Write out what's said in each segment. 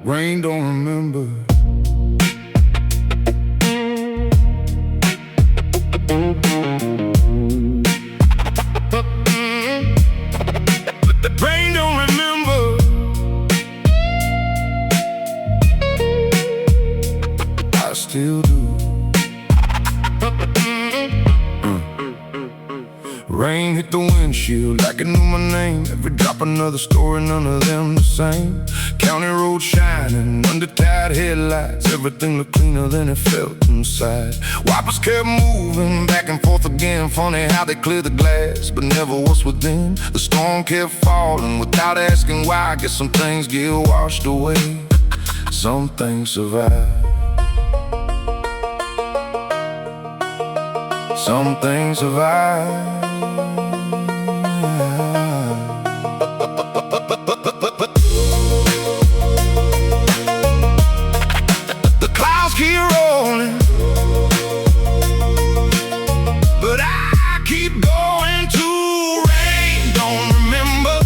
Rain don't remember. Rain don't remember. I still do. Rain hit the windshield like it knew my name. Every drop another story, none of them the same. County road shining under tired headlights. Everything looked cleaner than it felt inside. Wipers kept moving back and forth again. Funny how they clear the glass, but never what's within. The storm kept falling without asking why. I guess some things get washed away, some things survive. Some things survive. The clouds keep rolling, but I keep going to rain. Don't remember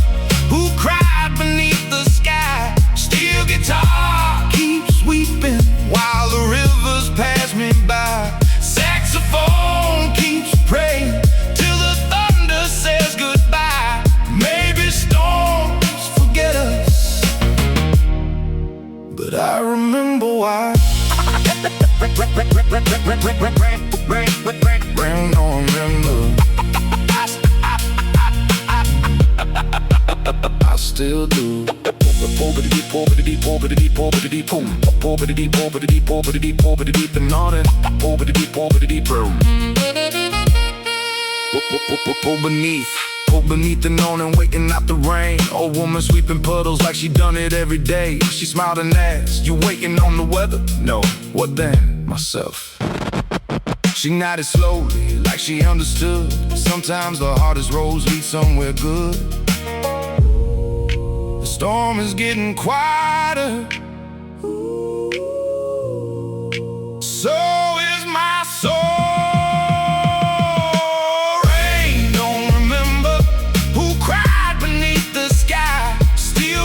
who cried beneath the sky. Steel guitar keeps weeping while the rivers pass me by. Saxophone keeps praying till the thunder says goodbye. Maybe storms forget us, but I remember why. Rain don't remember. I still do. Beneath the awning, waiting out the rain. Old woman sweeping puddles like she done it every day. She smiled and asked, "You waiting on the weather?" "No." "What then?" "Myself." She nodded slowly like she understood. Sometimes the hardest roads lead somewhere good. The storm is getting quieter, so is my soul.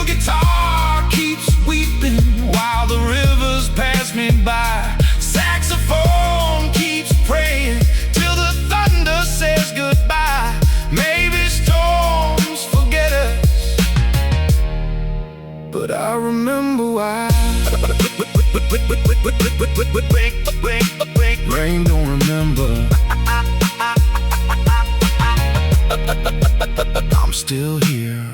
Guitar keeps weeping while the rivers pass me by. Saxophone keeps praying till the thunder says goodbye. Maybe storms forget us, but I remember why. Rain don't remember. I'm still here.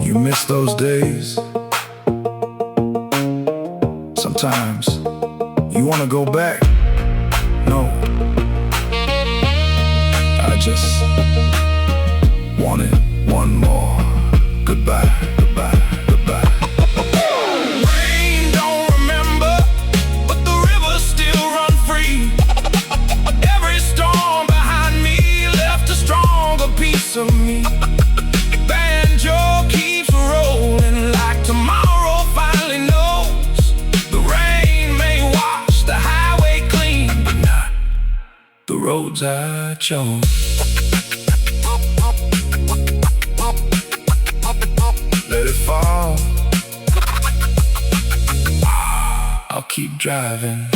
You miss those days. Sometimes you wanna go back. No, I just wanted one more goodbye, goodbye, goodbye. Rain don't remember, but the rivers still run free. Every storm behind me left a stronger piece of me. Banjo keeps rolling like tomorrow finally knows. The rain may wash the highway clean, but not the roads I chose. Let it fall. I'll keep driving.